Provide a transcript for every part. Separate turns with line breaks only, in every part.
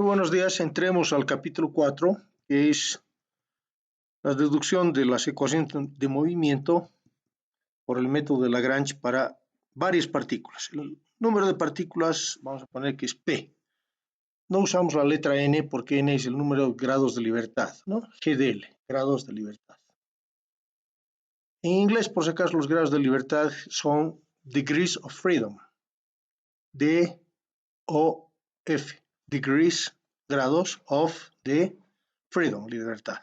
Muy buenos días, entremos al capítulo 4, que es la deducción de las ecuaciones de movimiento por el método de Lagrange para varias partículas. El número de partículas, vamos a poner que es P. No usamos la letra N porque N es el número de grados de libertad, ¿no? GDL, grados de libertad. En inglés, por si acaso, los grados de libertad son degrees of freedom, D-O-F, degrees, grados of, de freedom, libertad.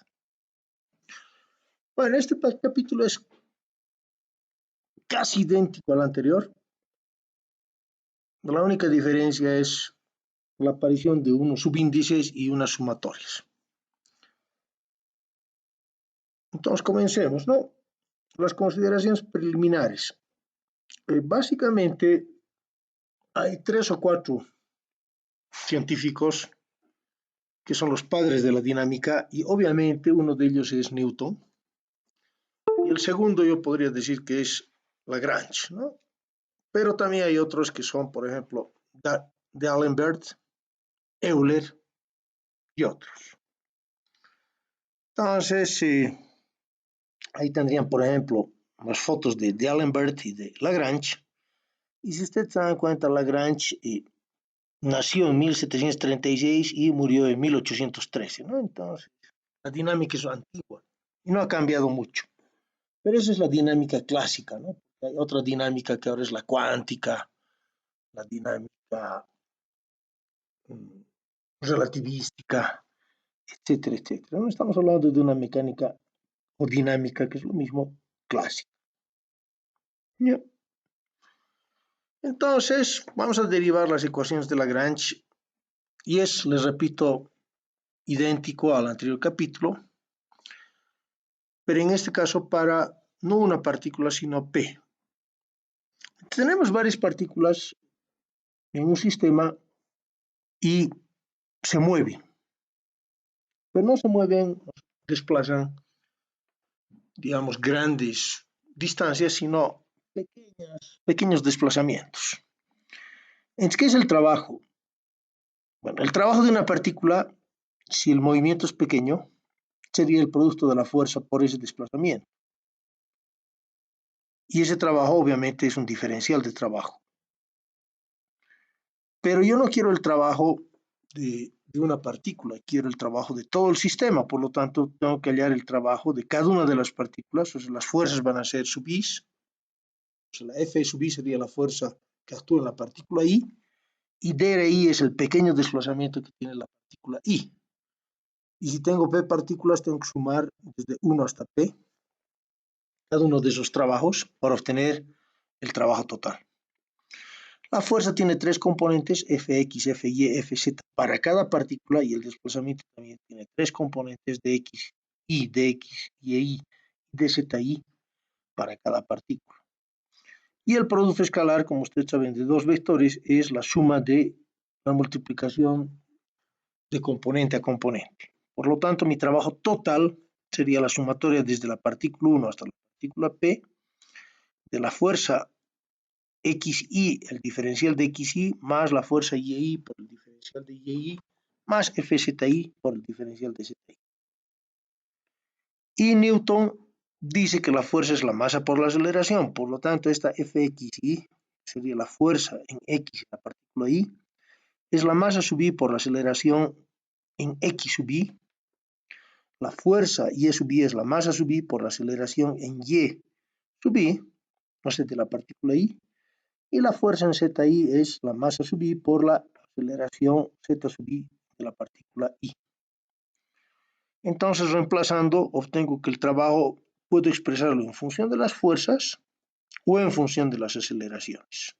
Bueno, este capítulo es casi idéntico al anterior. La única diferencia es la aparición de unos subíndices y unas sumatorias. Entonces comencemos, ¿no? Las consideraciones preliminares. Básicamente hay 3 o 4 científicos que son los padres de la dinámica y obviamente uno de ellos es Newton y el segundo yo podría decir que es Lagrange, ¿no? Pero también hay otros que son, por ejemplo, D'Alembert, Euler y otros. Entonces, ahí tendrían, por ejemplo, las fotos de D'Alembert y de Lagrange. Y si ustedes se dan cuenta, Lagrange nació en 1736 y murió en 1813, ¿no? Entonces, la dinámica es antigua y no ha cambiado mucho. Pero esa es la dinámica clásica, ¿no? Hay otra dinámica que ahora es la cuántica, la dinámica relativística, etcétera, etcétera. No estamos hablando de una mecánica o dinámica, que es lo mismo, clásica. ¿Ya? Entonces, vamos a derivar las ecuaciones de Lagrange y es, les repito, idéntico al anterior capítulo, pero en este caso para no una partícula, sino P. Tenemos varias partículas en un sistema y se mueven, pero no se mueven, desplazan, digamos, grandes distancias, sino pequeños desplazamientos. Entonces, ¿qué es el trabajo? Bueno, el trabajo de una partícula, si el movimiento es pequeño, sería el producto de la fuerza por ese desplazamiento. Y ese trabajo obviamente es un diferencial de trabajo. Pero yo no quiero el trabajo de una partícula, quiero el trabajo de todo el sistema, por lo tanto tengo que hallar el trabajo de cada una de las partículas, o sea, las fuerzas van a ser sub i, o sea, la F sub i sería la fuerza que actúa en la partícula I, y dRI es el pequeño desplazamiento que tiene la partícula I. Y si tengo P partículas, tengo que sumar desde 1 hasta P cada uno de esos trabajos para obtener el trabajo total. La fuerza tiene 3 componentes, Fx, Fy, Fz para cada partícula y el desplazamiento también tiene 3 componentes de x, y, dx, y dzi para cada partícula. Y el producto escalar, como ustedes saben, de dos vectores es la suma de la multiplicación de componente a componente. Por lo tanto, mi trabajo total sería la sumatoria desde la partícula 1 hasta la partícula P de la fuerza xi, el diferencial de xi, más la fuerza yi por el diferencial de yi, más fzi por el diferencial de zi. Y Newton dice que la fuerza es la masa por la aceleración, por lo tanto esta fxi sería la fuerza en x en la partícula i, es la masa sub i por la aceleración en x sub i, la fuerza y sub i es la masa sub i por la aceleración en y sub i, o sea, de la partícula i, y la fuerza en zi es la masa sub i por la aceleración z sub i de la partícula i. Entonces, reemplazando, obtengo que el trabajo puedo expresarlo en función de las fuerzas o en función de las aceleraciones.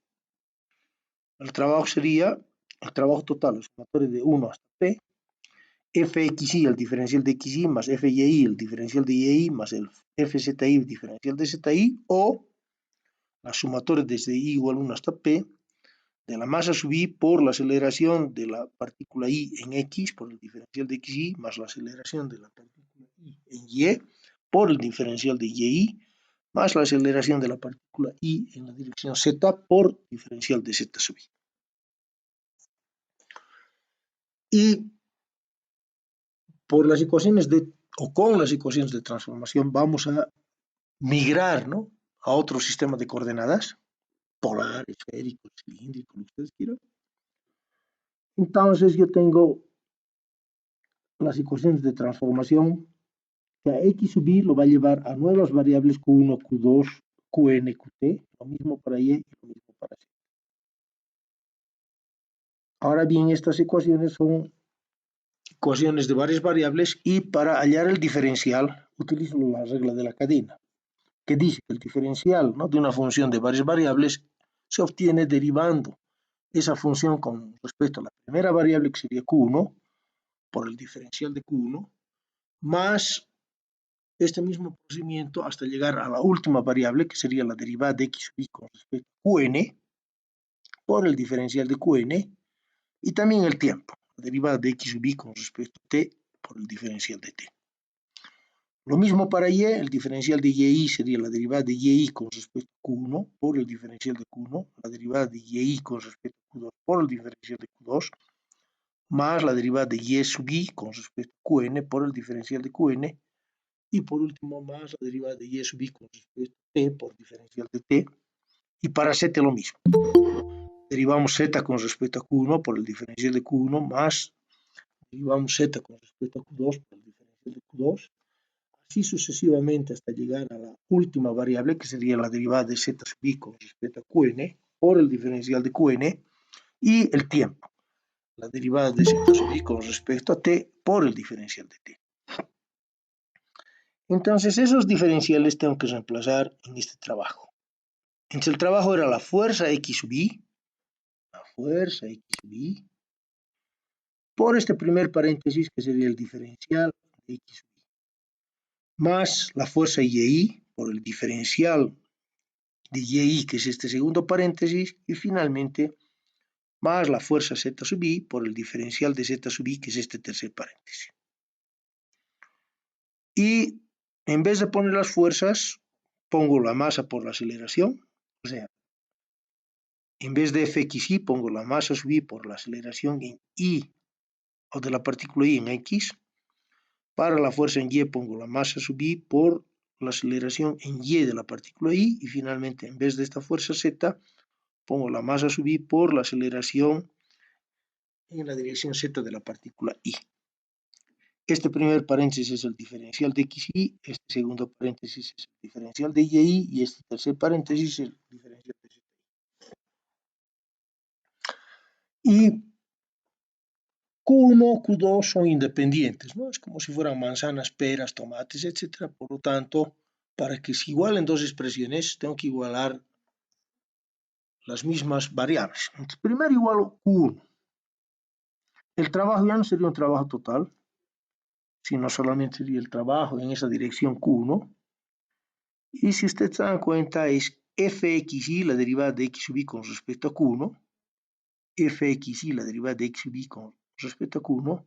El trabajo sería el trabajo total, la sumatoria de 1 hasta p, fxi, el diferencial de xi, más fyi, el diferencial de yi, más el fzi, el diferencial de zi, o la sumatoria desde i igual a 1 hasta p, de la masa sub i por la aceleración de la partícula i en x por el diferencial de xi, más la aceleración de la partícula i en y por el diferencial de yi, más la aceleración de la partícula i en la dirección z por diferencial de z sub i. Y por las ecuaciones o con las ecuaciones de transformación vamos a migrar, ¿no?, a otro sistema de coordenadas, polar, esférico, cilíndrico, lo que ustedes quieran. Entonces yo tengo las ecuaciones de transformación, que a x sub y lo va a llevar a nuevas variables q1, q2, qn, qt, lo mismo para y lo mismo para z. Ahora bien, estas ecuaciones son ecuaciones de varias variables y para hallar el diferencial utilizo la regla de la cadena, que dice que el diferencial, ¿no?, de una función de varias variables se obtiene derivando esa función con respecto a la primera variable, que sería q1, por el diferencial de q1, más este mismo procedimiento hasta llegar a la última variable, que sería la derivada de x sub y con respecto a qn, por el diferencial de qn, y también el tiempo, la derivada de x sub y con respecto a t por el diferencial de t. Lo mismo para y, el diferencial de y sería la derivada de y con respecto a q1 por el diferencial de q1, la derivada de y con respecto a q2 por el diferencial de q2, más la derivada de y sub y con respecto a qn por el diferencial de qn, y por último más la derivada de y sub y con respecto a t por diferencial de t, y para z lo mismo. Derivamos z con respecto a q1 por el diferencial de q1, más derivamos z con respecto a q2 por el diferencial de q2, así sucesivamente hasta llegar a la última variable, que sería la derivada de z sub i con respecto a qn por el diferencial de qn, y el tiempo, la derivada de z sub i con respecto a t por el diferencial de t. Entonces esos diferenciales tengo que reemplazar en este trabajo. Entonces el trabajo era la fuerza x sub i, la fuerza x sub i, por este primer paréntesis, que sería el diferencial de x sub i, más la fuerza y por el diferencial de y, que es este segundo paréntesis, y finalmente más la fuerza z sub i por el diferencial de z sub i, que es este tercer paréntesis. Y en vez de poner las fuerzas, pongo la masa por la aceleración, o sea, en vez de fxy pongo la masa sub i por la aceleración en y, o de la partícula y en x. Para la fuerza en y pongo la masa sub i por la aceleración en y de la partícula y finalmente en vez de esta fuerza z pongo la masa sub i por la aceleración en la dirección z de la partícula y. Este primer paréntesis es el diferencial de xy, este segundo paréntesis es el diferencial de y y este tercer paréntesis es el diferencial de z. Y Q1, Q2 son independientes, ¿no? Es como si fueran manzanas, peras, tomates, etc. Por lo tanto, para que se igualen dos expresiones, tengo que igualar las mismas variables. Entonces, primero igualo Q1. El trabajo ya no sería un trabajo total, sino solamente sería el trabajo en esa dirección Q1. Y si ustedes se dan cuenta, es fxy, la derivada de x sub y con respecto a Q1, fxy, la derivada de x sub y con respecto a Q1,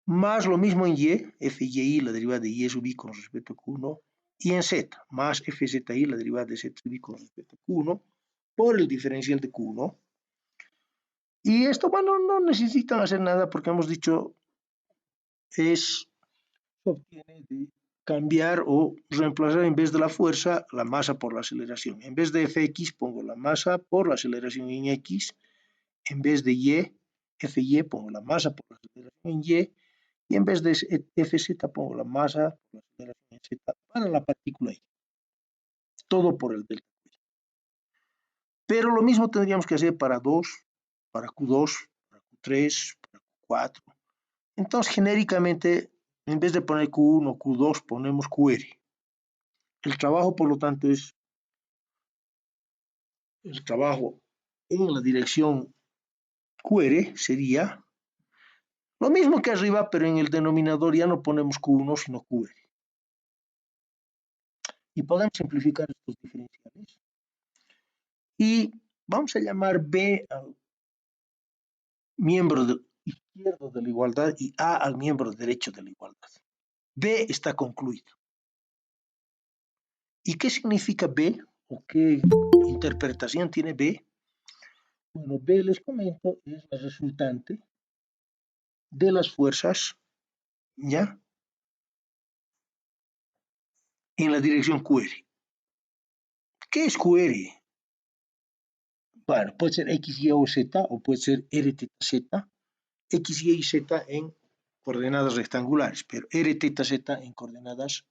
más lo mismo en y, fyi, la derivada de y sub i con respecto a q1, y en z, más fzi, la derivada de z sub i con respecto a q1, por el diferencial de q1. Y esto, bueno, no necesitan hacer nada porque hemos dicho, se obtiene de cambiar o reemplazar en vez de la fuerza, la masa por la aceleración. En vez de fx pongo la masa por la aceleración en x, en vez de y, fy pongo la masa por la aceleración en y en vez de Fz pongo la masa por la aceleración en Z para la partícula I. Todo por el delta. Pero lo mismo tendríamos que hacer para 2, para Q2, para Q3, para Q4. Entonces, genéricamente, en vez de poner Q1, Q2, ponemos QR. El trabajo, por lo tanto, es el trabajo en la dirección QR sería lo mismo que arriba, pero en el denominador ya no ponemos Q1, sino QR. Y podemos simplificar estos diferenciales. Y vamos a llamar B al miembro izquierdo de la igualdad y A al miembro derecho de la igualdad. B está concluido. ¿Y qué significa B? ¿O qué interpretación tiene B? Bueno, B, les comento, es la resultante de las fuerzas, ¿ya?, en la dirección QR. ¿Qué es QR? Bueno, puede ser X, Y o Z, o puede ser R, θ, Z, X, Y y Z en coordenadas rectangulares, pero R, θ, Z en coordenadas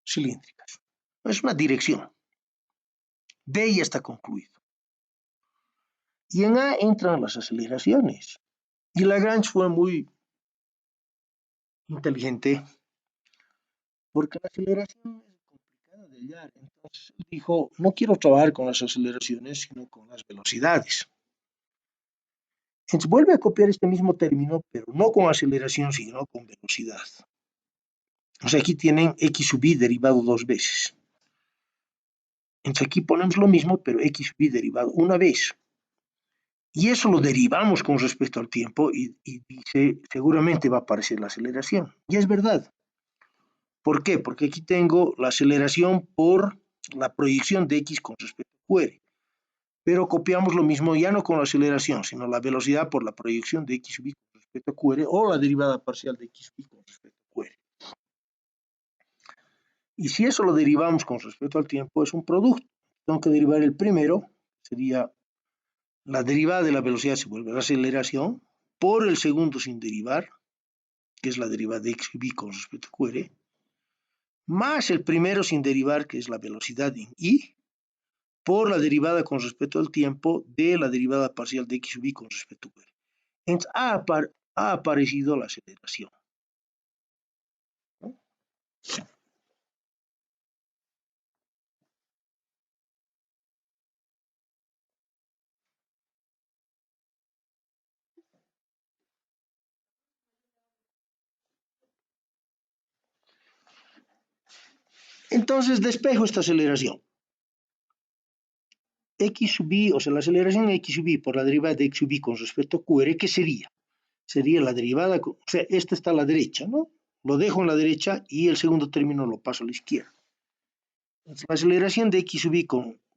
cilíndricas. Es una dirección. B ya está concluido. Y en A entran las aceleraciones. Y Lagrange fue muy inteligente porque la aceleración es complicada de hallar. Entonces dijo, no quiero trabajar con las aceleraciones, sino con las velocidades. Entonces vuelve a copiar este mismo término, pero no con aceleración, sino con velocidad. O sea, aquí tienen x sub i derivado dos veces. Entonces aquí ponemos lo mismo, pero x sub i derivado una vez. Y eso lo derivamos con respecto al tiempo y dice, seguramente va a aparecer la aceleración. Y es verdad. ¿Por qué? Porque aquí tengo la aceleración por la proyección de x con respecto a QR. Pero copiamos lo mismo ya no con la aceleración, sino la velocidad por la proyección de x sub i con respecto a QR o la derivada parcial de x sub i con respecto a QR. Y si eso lo derivamos con respecto al tiempo, es un producto. Tengo que derivar el primero, sería la derivada de la velocidad se vuelve la aceleración, por el segundo sin derivar, que es la derivada de x sub i con respecto a QR, más el primero sin derivar, que es la velocidad en i, por la derivada con respecto al tiempo de la derivada parcial de x sub i con respecto a QR. Entonces ha aparecido la aceleración. ¿No? Entonces despejo esta aceleración. X sub i, o sea, la aceleración x sub i por la derivada de x sub i con respecto a QR, ¿qué sería? Sería la derivada, o sea, esta está a la derecha, ¿no? Lo dejo en la derecha y el segundo término lo paso a la izquierda. Entonces, la aceleración de x sub i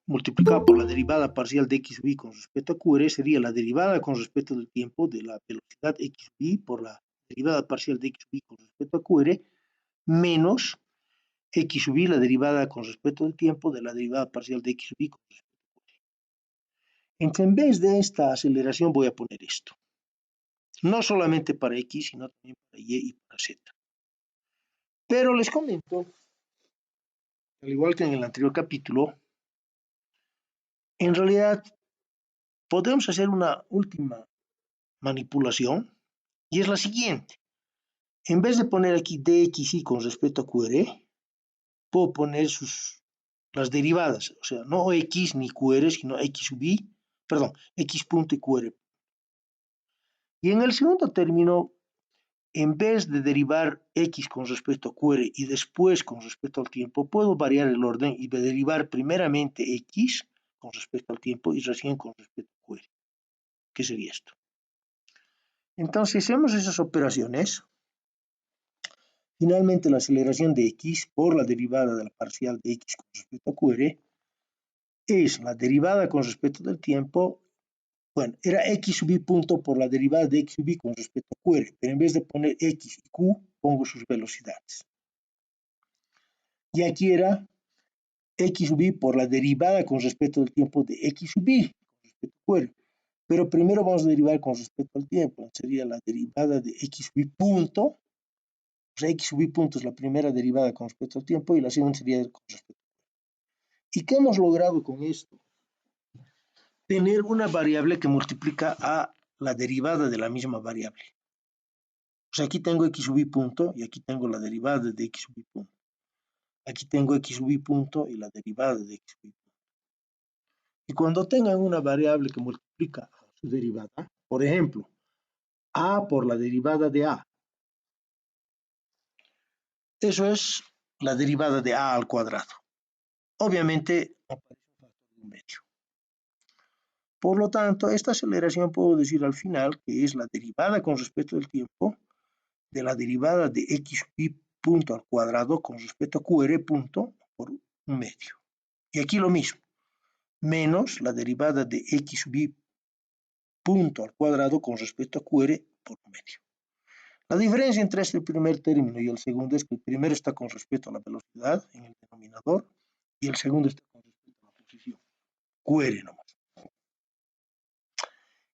multiplicada por la derivada parcial de x sub i con respecto a QR sería la derivada con respecto del tiempo de la velocidad x sub i por la derivada parcial de x sub i con respecto a QR menos x sub i, la derivada con respecto del tiempo de la derivada parcial de x sub i con respecto a QR. Entonces, en vez de esta aceleración voy a poner esto. No solamente para x, sino también para y y para z. Pero les comento, al igual que en el anterior capítulo, en realidad podemos hacer una última manipulación y es la siguiente. En vez de poner aquí dxy con respecto a QR, puedo poner las derivadas, o sea, no x ni QR, sino x sub i, perdón, x punto y QR. Y en el segundo término, en vez de derivar x con respecto a QR y después con respecto al tiempo, puedo variar el orden y derivar primeramente x con respecto al tiempo y recién con respecto a QR. ¿Qué sería esto? Entonces, si hacemos esas operaciones, finalmente la aceleración de x por la derivada de la parcial de x con respecto a QR es la derivada con respecto del tiempo. Bueno, era x sub i punto por la derivada de x sub i con respecto a QR, pero en vez de poner x y q, pongo sus velocidades. Y aquí era x sub i por la derivada con respecto al tiempo de x sub i con respecto a QR. Pero primero vamos a derivar con respecto al tiempo. Sería la derivada de x sub i punto. O sea, x sub i punto es la primera derivada con respecto al tiempo y la segunda sería con respecto a QR. ¿Y qué hemos logrado con esto? Tener una variable que multiplica a la derivada de la misma variable. O sea, aquí tengo x sub i punto y aquí tengo la derivada de x sub i punto. Aquí tengo x sub i punto y la derivada de x sub i punto. Y cuando tengan una variable que multiplica a su derivada, por ejemplo, a por la derivada de a, eso es la derivada de a al cuadrado. Obviamente aparece un factor de un medio. Por lo tanto, esta aceleración puedo decir al final que es la derivada con respecto al tiempo de la derivada de x sub i punto al cuadrado con respecto a QR punto por un medio. Y aquí lo mismo, menos la derivada de x sub i punto al cuadrado con respecto a QR por un medio. La diferencia entre este primer término y el segundo es que el primero está con respecto a la velocidad en el denominador y el segundo está con respecto a la posición, QR nomás.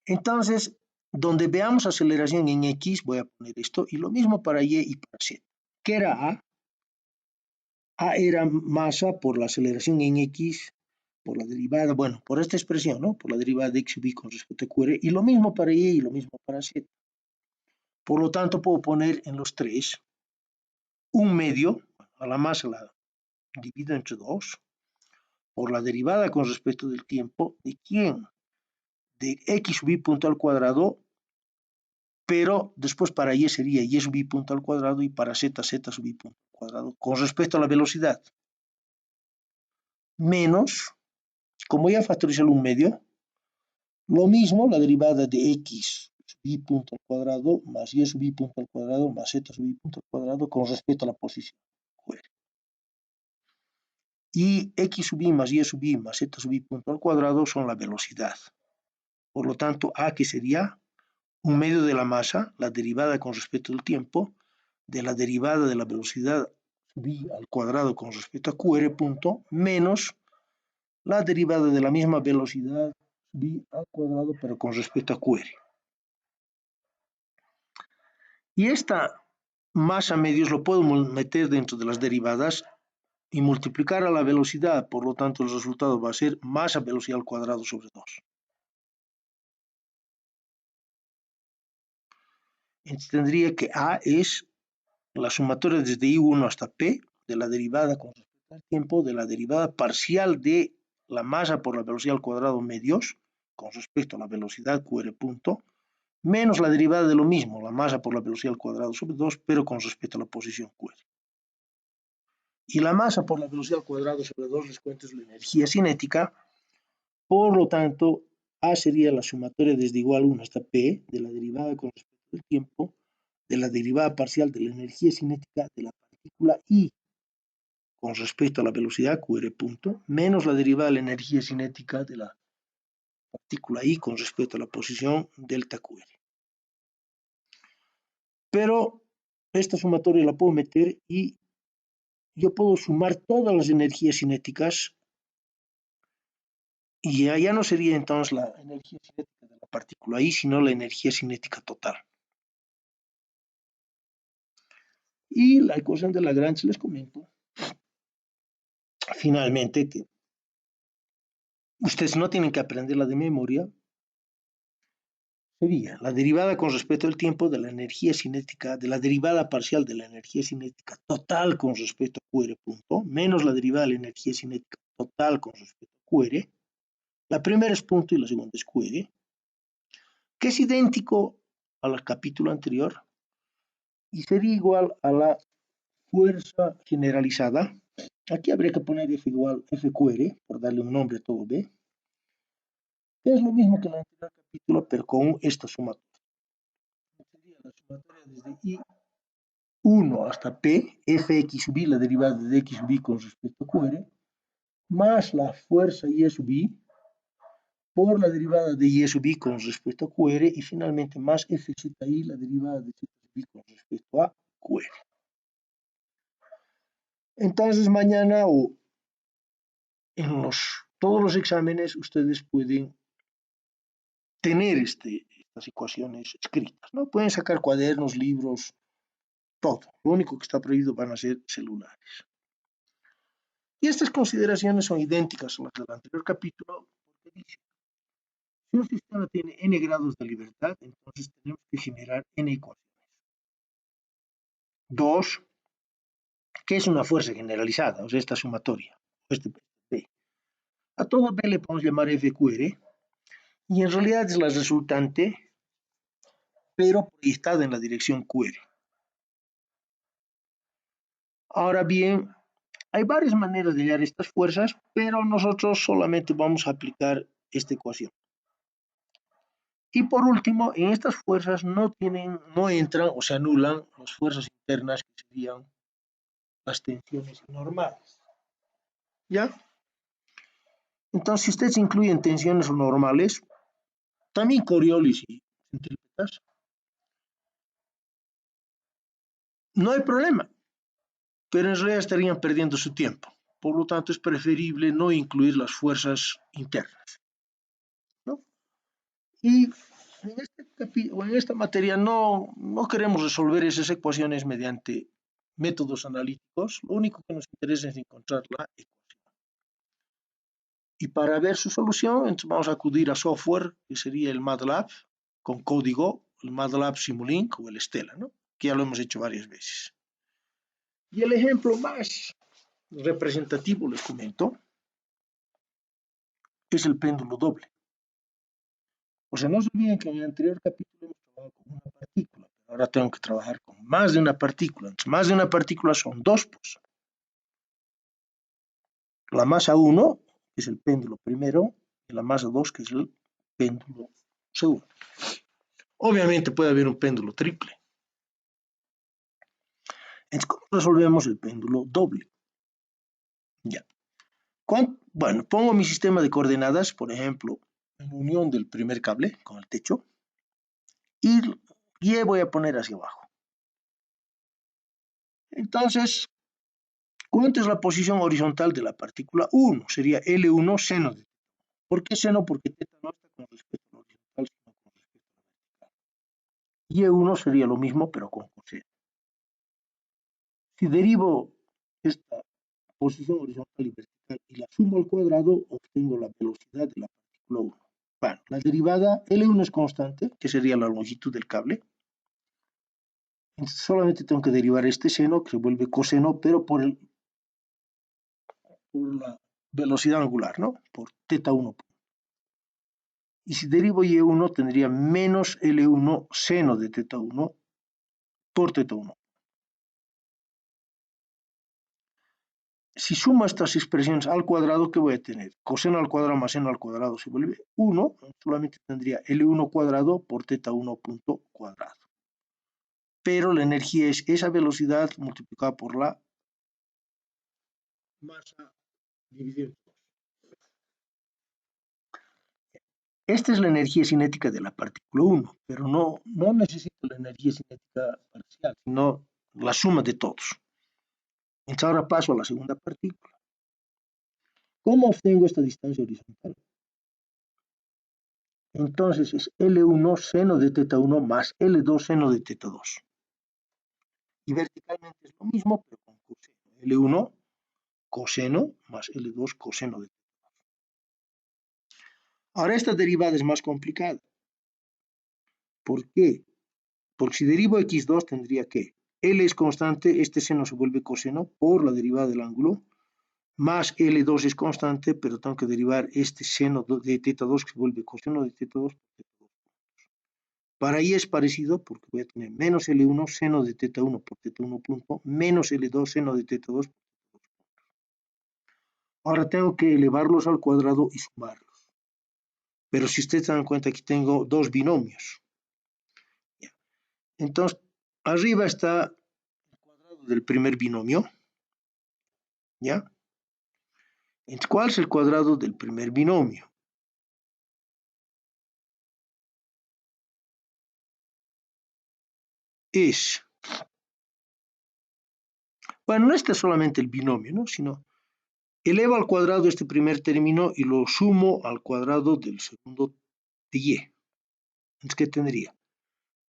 Entonces, donde veamos aceleración en X, voy a poner esto, y lo mismo para Y y para Z. ¿Qué era A? A era masa por la aceleración en X, por la derivada, bueno, por esta expresión, ¿no? Por la derivada de X sub Y con respecto a QR, y lo mismo para Y y lo mismo para Z. Por lo tanto, puedo poner en los tres un medio, a la masa la divido entre 2, por la derivada con respecto del tiempo, ¿de quién? De X sub Y punto al cuadrado, pero después para Y sería Y sub Y punto al cuadrado y para Z, Z sub Y punto al cuadrado con respecto a la velocidad. Menos, como ya factoricé un medio, lo mismo la derivada de X sub Y punto al cuadrado más Y sub Y punto al cuadrado más Z sub Y punto al cuadrado con respecto a la posición. Y X sub Y más Y sub Y más Z sub Y punto al cuadrado son la velocidad. Por lo tanto, A que sería un medio de la masa, la derivada con respecto al tiempo, de la derivada de la velocidad v al cuadrado con respecto a qr punto, menos la derivada de la misma velocidad v al cuadrado, pero con respecto a qr. Y esta masa medios lo puedo meter dentro de las derivadas y multiplicar a la velocidad, por lo tanto el resultado va a ser masa velocidad al cuadrado sobre 2. Entonces tendría que A es la sumatoria desde I1 hasta P de la derivada con respecto al tiempo de la derivada parcial de la masa por la velocidad al cuadrado medios con respecto a la velocidad QR punto, menos la derivada de lo mismo, la masa por la velocidad al cuadrado sobre 2, pero con respecto a la posición QR. Y la masa por la velocidad al cuadrado sobre 2, les cuento, es la energía cinética, por lo tanto, A sería la sumatoria desde igual 1 hasta P de la derivada con respecto al tiempo, de la derivada parcial de la energía cinética de la partícula I con respecto a la velocidad QR punto, menos la derivada de la energía cinética de la partícula I con respecto a la posición delta QR. Pero esta sumatoria la puedo meter y yo puedo sumar todas las energías cinéticas y ya no sería entonces la energía cinética de la partícula I, sino la energía cinética total. Y la ecuación de Lagrange les comento finalmente que ustedes no tienen que aprenderla de memoria, sería la derivada con respecto al tiempo de la energía cinética, de la derivada parcial de la energía cinética total con respecto a QR punto, menos la derivada de la energía cinética total con respecto a QR. La primera es punto y la segunda es QR, que es idéntico al capítulo anterior y sería igual a la fuerza generalizada. Aquí habría que poner F igual FQR, por darle un nombre a todo B, que es lo mismo que en el anterior capítulo, pero con esta sumatoria. Sería la sumatoria desde I1 hasta P, Fx sub I, la derivada de X sub I con respecto a QR, más la fuerza Y sub I por la derivada de Y sub I con respecto a QR y finalmente más Fzi, la derivada de Z sub I con respecto a QR. Entonces mañana o en todos los exámenes ustedes pueden tener estas ecuaciones escritas, ¿no? Pueden sacar cuadernos, libros, todo. Lo único que está prohibido van a ser celulares. Y estas consideraciones son idénticas a las del anterior capítulo, porque dice, si un sistema tiene n grados de libertad, entonces tenemos que generar n ecuaciones. 2, ¿qué es una fuerza generalizada? O sea, esta sumatoria, B. A todo B le podemos llamar FQR, y en realidad es la resultante, pero proyectada en la dirección QR. Ahora bien, hay varias maneras de hallar estas fuerzas, pero nosotros solamente vamos a aplicar esta ecuación. Y por último, en estas fuerzas no entran o se anulan las fuerzas internas que serían las tensiones normales. ¿Ya? Entonces, si ustedes incluyen tensiones normales, también Coriolis y centrípetas, no hay problema, pero en realidad estarían perdiendo su tiempo. Por lo tanto, es preferible no incluir las fuerzas internas, ¿no? Y en esta materia no queremos resolver esas ecuaciones mediante métodos analíticos, lo único que nos interesa es encontrar la ecuación. Y para ver su solución, entonces vamos a acudir a software, que sería el MATLAB, con código, el MATLAB Simulink o el Stella, ¿no? Que ya lo hemos hecho varias veces. Y el ejemplo más representativo, les comento, es el péndulo doble. O sea, no se olviden que en el anterior capítulo hemos trabajado con una partícula, pero ahora tengo que trabajar con más de una partícula. Entonces, más de una partícula son dos, pues. La masa 1, que es el péndulo primero, y la masa 2, que es el péndulo segundo. Obviamente puede haber un péndulo triple. Entonces, ¿cómo resolvemos el péndulo doble? Ya. Bueno, pongo mi sistema de coordenadas, por ejemplo, en unión del primer cable con el techo, y Y voy a poner hacia abajo. Entonces, ¿cuánto es la posición horizontal de la partícula 1? Sería L1 seno de. ¿Por qué seno? Porque teta no está con respecto a la horizontal, sino con respecto a la vertical. Y1 sería lo mismo, pero con coseno. Si derivo esta posición horizontal y vertical y la sumo al cuadrado, obtengo la velocidad de la partícula 1. Bueno, la derivada L1 es constante, que sería la longitud del cable. Entonces, solamente tengo que derivar este seno, que se vuelve coseno, pero por la velocidad angular, ¿no? Por teta 1. Y si derivo Y1, tendría menos L1 seno de teta 1 por teta 1. Si sumo estas expresiones al cuadrado, ¿qué voy a tener? Coseno al cuadrado más seno al cuadrado se vuelve 1, solamente tendría L1 cuadrado por teta 1 punto cuadrado. Pero la energía es esa velocidad multiplicada por la masa dividido entre 2. Esta es la energía cinética de la partícula 1, pero no necesito la energía cinética parcial, sino la suma de todos. Entonces ahora paso a la segunda partícula. ¿Cómo obtengo esta distancia horizontal? Entonces es L1 seno de teta 1 más L2 seno de teta 2. Y verticalmente es lo mismo, pero con coseno. L1 coseno más L2 coseno de teta 2. Ahora esta derivada es más complicada. ¿Por qué? Porque si derivo x2 tendría que L es constante, este seno se vuelve coseno por la derivada del ángulo, más L2 es constante, pero tengo que derivar este seno de teta 2 que se vuelve coseno de teta 2 por teta 2. Para y es parecido porque voy a tener menos L1 seno de teta 1 por teta 1 punto, menos L2 seno de teta 2 por teta 2 punto. Ahora tengo que elevarlos al cuadrado y sumarlos. Pero si ustedes se dan cuenta, aquí tengo dos binomios. Entonces, arriba está el cuadrado del primer binomio. ¿Ya? Entonces, ¿cuál es el cuadrado del primer binomio? Bueno, no este solamente el binomio, ¿no? Sino elevo al cuadrado este primer término y lo sumo al cuadrado del segundo de y. Entonces, ¿qué tendría?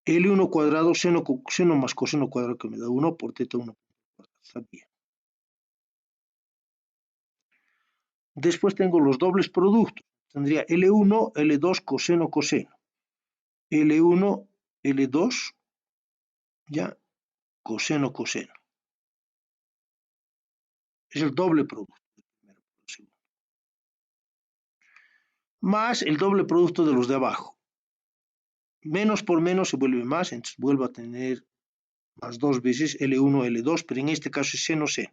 L1 cuadrado seno más coseno cuadrado que me da 1 por teta 1 cuadrado. Está bien. Después tengo los dobles productos. Tendría L1, L2 coseno coseno. L1, L2, ya, coseno coseno. Es el doble producto del primero por el segundo. Más el doble producto de los de abajo. Menos por menos se vuelve más, entonces vuelvo a tener más dos veces L1, L2, pero en este caso es seno, seno.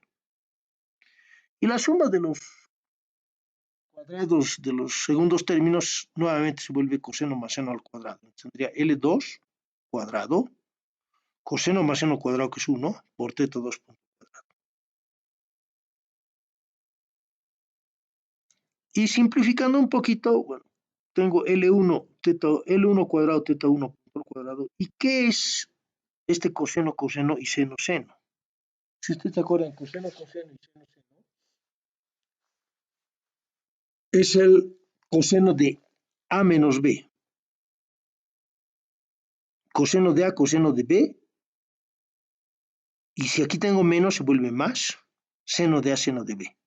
Y la suma de los cuadrados de los segundos términos nuevamente se vuelve coseno más seno al cuadrado. Entonces tendría L2 cuadrado, coseno más seno cuadrado que es 1, por teta 2 punto cuadrado. Y simplificando un poquito, bueno, tengo L1 cuadrado teta 1 punto al cuadrado. ¿Y qué es este coseno, coseno y seno, seno? Si usted se acuerda, coseno, coseno y seno, seno, es el coseno de A menos B. Coseno de A, coseno de B. Y si aquí tengo menos, se vuelve más. Seno de A, seno de B.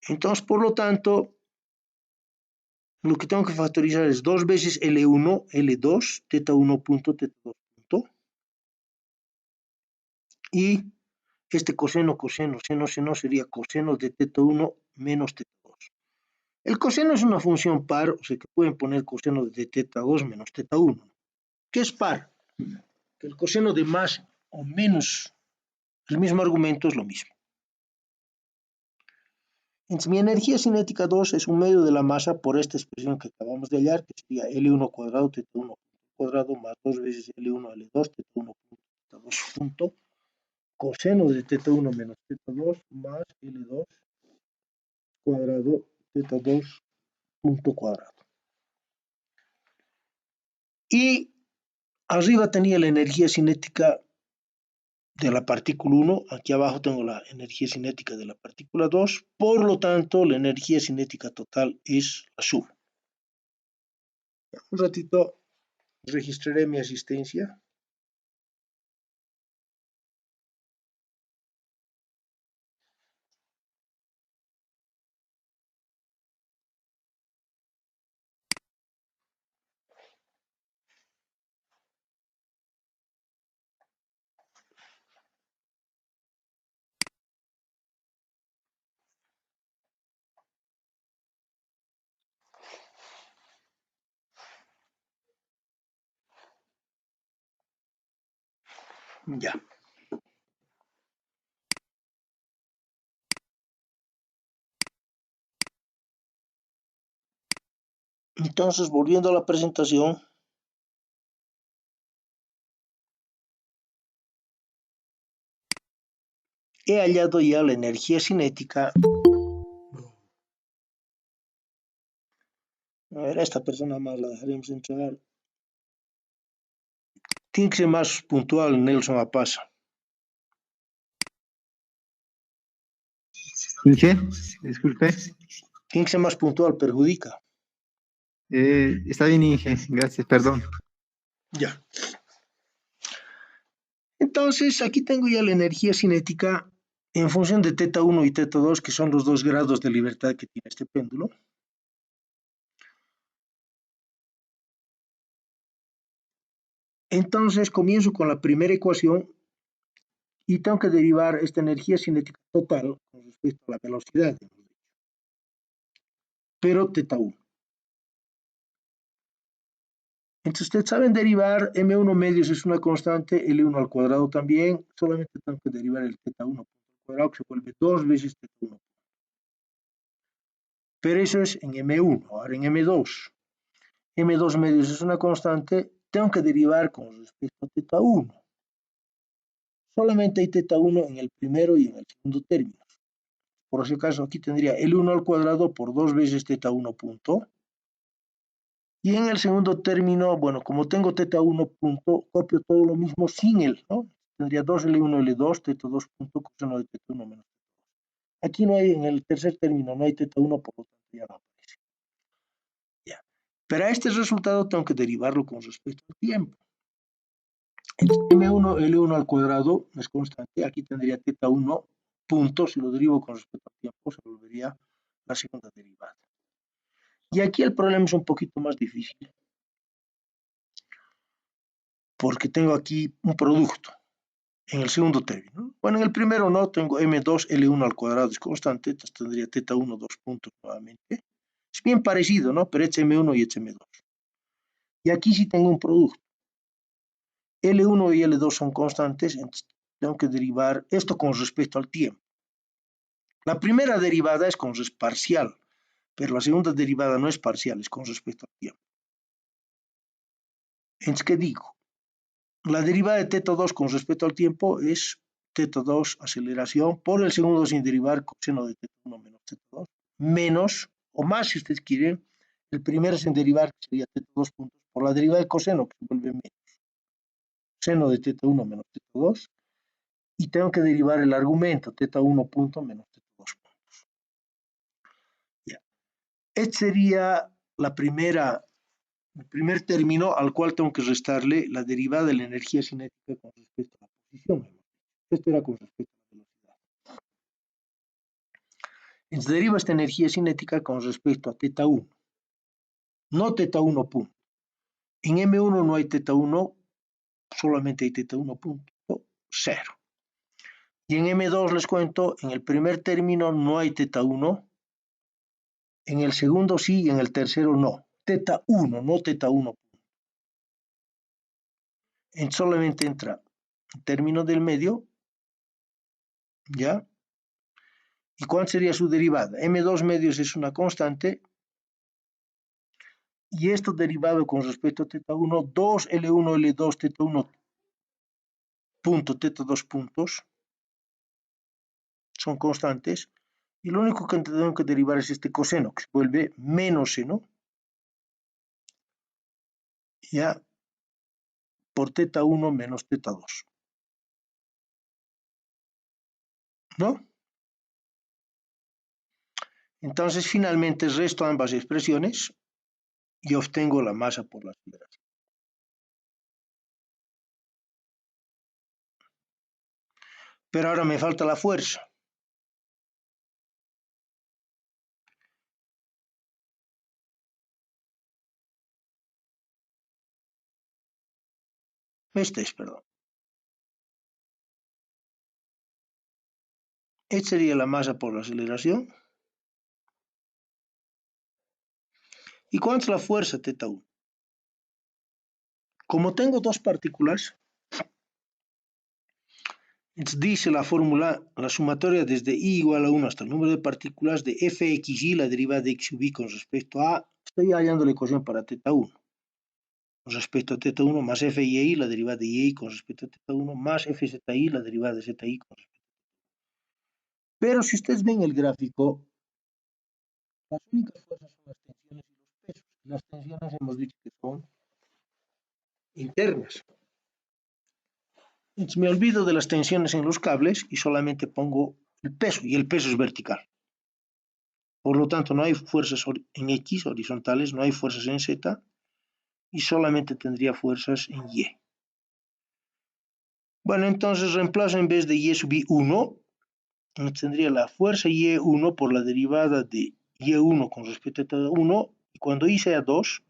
Entonces, por lo tanto, lo que tengo que factorizar es 2 veces L1, L2, teta 1 punto, teta 2 punto. Y este coseno, coseno, seno, seno sería coseno de teta 1 menos teta 2. El coseno es una función par, o sea que pueden poner coseno de teta 2 menos teta 1. ¿Qué es par? Que el coseno de más o menos el mismo argumento es lo mismo. Entonces, mi energía cinética 2 es un medio de la masa por esta expresión que acabamos de hallar, que sería L1 cuadrado teta 1 cuadrado más 2 veces L1 L2 teta 1 punto teta 2 punto coseno de teta 1 menos teta 2 más L2 cuadrado teta 2 punto cuadrado. Y arriba tenía la energía cinética de la partícula 1, aquí abajo tengo la energía cinética de la partícula 2, por lo tanto la energía cinética total es la suma. Un ratito registraré mi asistencia. Ya. Entonces, volviendo a la presentación, he hallado ya la energía cinética. A ver, a esta persona más la dejaremos entrar. Tiene que ser más puntual, Nelson Apasa.
¿Y qué? Disculpe.
Tiene que ser más puntual, perjudica.
Está bien, Inge. Gracias, perdón.
Ya. Entonces, aquí tengo ya la energía cinética en función de teta 1 y teta 2, que son los dos grados de libertad que tiene este péndulo. Entonces, comienzo con la primera ecuación y tengo que derivar esta energía cinética total con respecto a la velocidad, pero teta 1. Entonces, ustedes saben derivar, m1 medios es una constante, L1 al cuadrado también, solamente tengo que derivar el teta 1 al cuadrado, que se vuelve 2 veces teta 1. Pero eso es en m1, ahora en m2. M2 medios es una constante, tengo que derivar con respecto a teta 1. Solamente hay teta 1 en el primero y en el segundo término. Por ese caso, aquí tendría L1 al cuadrado por 2 veces teta 1 punto. Y en el segundo término, bueno, como tengo teta 1 punto, copio todo lo mismo sin él, ¿no? Tendría 2L1, L2, teta 2 punto, coseno de teta 1 menos teta 2. Aquí no hay, en el tercer término, no hay teta 1, por lo tanto ya no aparece. Ya. Pero a este resultado tengo que derivarlo con respecto al tiempo. Entonces, M1, L1 al cuadrado es constante, aquí tendría teta 1 punto, si lo derivo con respecto al tiempo, se volvería la segunda derivada. Y aquí el problema es un poquito más difícil, porque tengo aquí un producto en el segundo término. Bueno, en el primero no, tengo M2, L1 al cuadrado es constante, entonces tendría teta 1, 2 puntos nuevamente. Es bien parecido, ¿no? Pero es M1 y es M2. Y aquí sí tengo un producto. L1 y L2 son constantes, entonces tengo que derivar esto con respecto al tiempo. La primera derivada es parcial, pero la segunda derivada no es parcial, es con respecto al tiempo. Entonces, ¿qué digo? La derivada de teta 2 con respecto al tiempo es teta 2 aceleración por el segundo sin derivar coseno de teta 1 menos teta 2 menos o más si ustedes quieren, el primero sin derivar, que sería teta 2 puntos, por la derivada de coseno, que se vuelve menos. Seno de teta 1 menos teta 2, y tengo que derivar el argumento, teta 1 punto menos teta 2 puntos. Ya. Este sería el primer término al cual tengo que restarle la derivada de la energía cinética con respecto a la posición. Esto era con respecto a la velocidad. Entonces deriva esta energía cinética con respecto a teta 1, no teta 1 punto. En M1 no hay teta 1, solamente hay teta 1 punto 0. Y en M2 les cuento, en el primer término no hay teta 1, en el segundo sí y en el tercero no. Teta 1, no teta 1. Solamente entra el término del medio, ¿ya? ¿Y cuál sería su derivada? M2 medios es una constante, y esto derivado con respecto a teta 1, 2 L1, L2, teta 1 punto, teta 2 puntos, son constantes, y lo único que tengo que derivar es este coseno, que se vuelve menos seno, ya, por teta 1 menos teta 2. ¿No? Entonces, finalmente resto ambas expresiones y obtengo la masa por la aceleración. Pero ahora me falta la fuerza. Perdón. Esta sería la masa por la aceleración. ¿Y cuánto es la fuerza teta 1? Como tengo dos partículas, dice la fórmula, la sumatoria desde i igual a 1 hasta el número de partículas de fxy, la derivada de x sub i con respecto a, estoy hallando la ecuación para teta 1, con respecto a teta 1 más f(i), la derivada de i con respecto a teta 1, más fzi, la derivada de zi con respecto a teta 1. Pero si ustedes ven el gráfico, las únicas fuerzas son las tensiones y los pesos. Las tensiones hemos dicho que son internas. Entonces me olvido de las tensiones en los cables y solamente pongo el peso, y el peso es vertical. Por lo tanto, no hay fuerzas en X horizontales, no hay fuerzas en Z, y solamente tendría fuerzas en Y. Bueno, entonces reemplazo en vez de Y sub I 1, tendría la fuerza Y1 por la derivada de Y1 con respecto a teta 1, y cuando Y sea 2,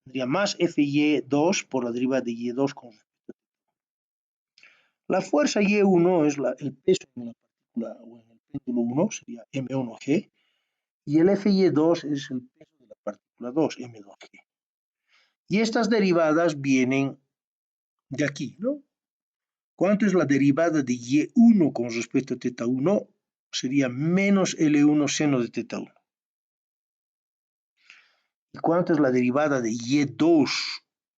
tendría más FY2 por la derivada de Y2 con respecto a teta 1. La fuerza Y1 es el peso en la partícula o en el péndulo 1, sería M1G, y el FY2 es el peso de la partícula 2, M2G. Y estas derivadas vienen de aquí, ¿no? ¿Cuánto es la derivada de Y1 con respecto a teta 1? Sería menos L1 seno de teta 1. ¿Y cuánto es la derivada de Y2?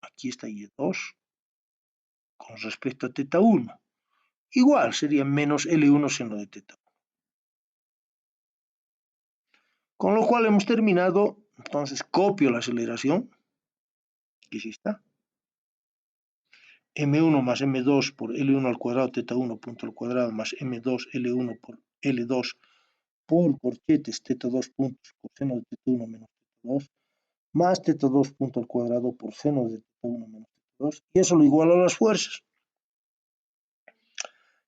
Aquí está Y2 con respecto a teta 1. Igual sería menos L1 seno de teta 1. Con lo cual hemos terminado. Entonces copio la aceleración, que es esta. M1 más M2 por L1 al cuadrado teta 1 punto al cuadrado más M2 L1 por L2 por corchetes teta 2 puntos por seno de teta 1 menos teta 2 más teta 2 punto al cuadrado por seno de teta 1 menos teta 2, y eso lo igualo a las fuerzas.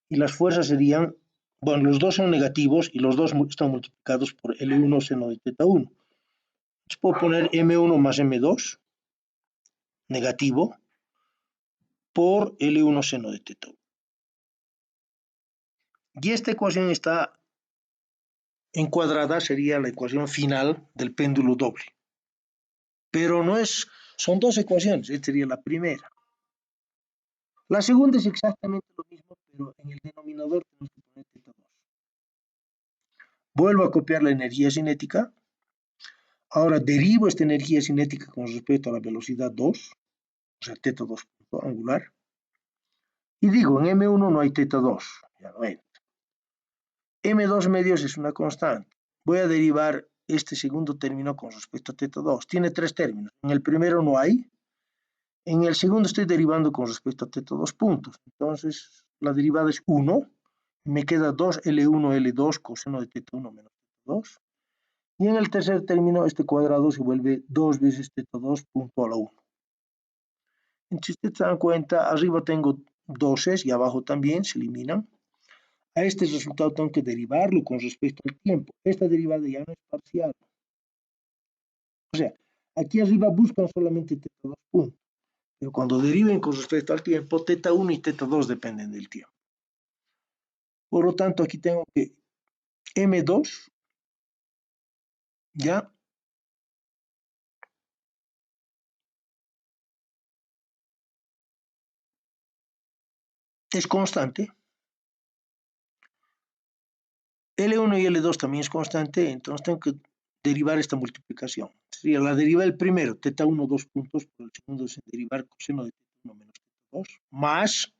Y las fuerzas serían, bueno, los dos son negativos y los dos están multiplicados por L1 seno de teta 1. Entonces puedo poner M1 más M2 negativo por L1 seno de teta 1. Y esta ecuación está encuadrada, sería la ecuación final del péndulo doble. Pero no es, son dos ecuaciones, esta sería la primera. La segunda es exactamente lo mismo, pero en el denominador tenemos que poner teta 2. Vuelvo a copiar la energía cinética. Ahora derivo esta energía cinética con respecto a la velocidad 2, o sea, teta 2 angular. Y digo, en M1 no hay teta 2, ya no entra. M2 medios es una constante. Voy a derivar este segundo término con respecto a θ2. Tiene tres términos. En el primero no hay. En el segundo estoy derivando con respecto a θ2 puntos. Entonces, la derivada es 1. Me queda 2L1, L2 coseno de θ1 menos θ2. Y en el tercer término, este cuadrado se vuelve 2 veces θ2 punto a la 1. Si ustedes se dan cuenta, arriba tengo 12 y abajo también se eliminan. A este resultado tengo que derivarlo con respecto al tiempo. Esta derivada ya no es parcial. O sea, aquí arriba buscan solamente θ2 puntos. Pero cuando deriven con respecto al tiempo, θ1 y θ2 dependen del tiempo. Por lo tanto, aquí tengo que M2, ¿ya? Es constante. L1 y L2 también es constante, entonces tengo que derivar esta multiplicación. Sería la deriva del primero, θ1 2 puntos, por el segundo sin derivar coseno de θ1 menos θ2, más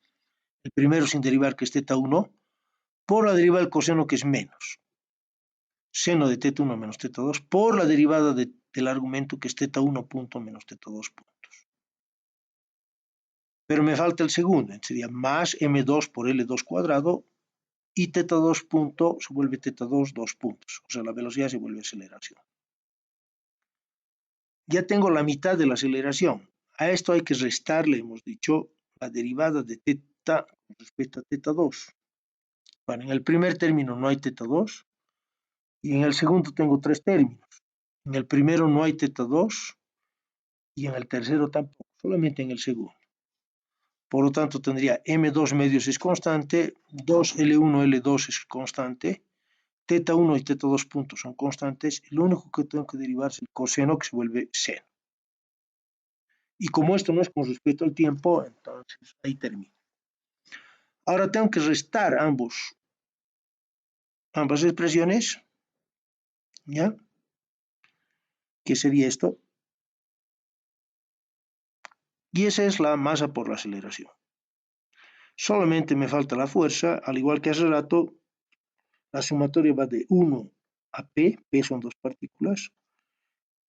el primero sin derivar que es θ1, por la derivada del coseno que es menos, seno de θ1 menos θ2, por la derivada del argumento que es θ1 punto menos θ2 puntos. Pero me falta el segundo, sería más M2 por L2 cuadrado, y θ2 punto se vuelve θ2 2 puntos, o sea, la velocidad se vuelve aceleración. Ya tengo la mitad de la aceleración. A esto hay que restarle, hemos dicho, la derivada de θ con respecto a θ2. Bueno, en el primer término no hay θ2 y en el segundo tengo tres términos. En el primero no hay θ2 y en el tercero tampoco, solamente en el segundo. Por lo tanto, tendría M2 medios es constante, 2L1, L2 es constante, θ1 y θ2 puntos son constantes, y lo único que tengo que derivar es el coseno que se vuelve seno. Y como esto no es con respecto al tiempo, entonces ahí termino. Ahora tengo que restar ambas expresiones, ¿ya? ¿Qué sería esto? Y esa es la masa por la aceleración. Solamente me falta la fuerza, al igual que hace rato, la sumatoria va de 1 a P son dos partículas,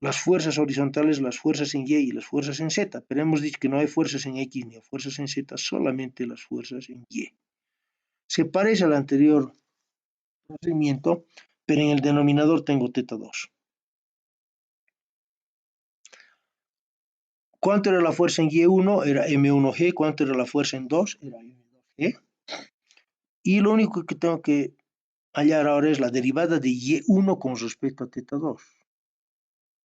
las fuerzas horizontales, las fuerzas en Y y las fuerzas en Z, pero hemos dicho que no hay fuerzas en X ni fuerzas en Z, solamente las fuerzas en Y. Se parece al anterior procedimiento, pero en el denominador tengo θ2. ¿Cuánto era la fuerza en Y1? Era M1G. ¿Cuánto era la fuerza en 2? Era M2G. Y lo único que tengo que hallar ahora es la derivada de Y1 con respecto a θ2.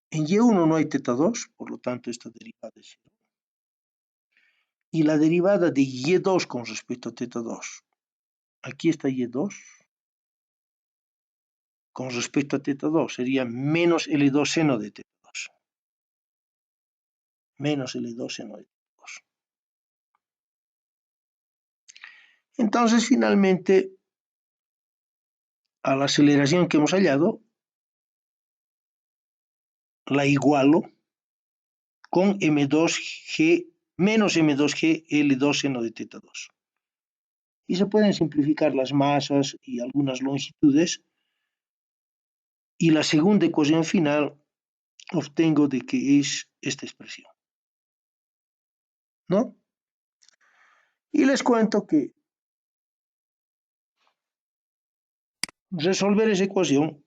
En Y1 no hay θ2, por lo tanto esta derivada es 0. Y la derivada de Y2 con respecto a θ2. Aquí está Y2. Con respecto a θ2 sería menos L2 seno de θ2. Menos L2 seno de θ2. Entonces, finalmente, a la aceleración que hemos hallado, la igualo con M2G menos M2G L2 seno de θ2. Y se pueden simplificar las masas y algunas longitudes. Y la segunda ecuación final obtengo de que es esta expresión, ¿no? Y les cuento que resolver esa ecuación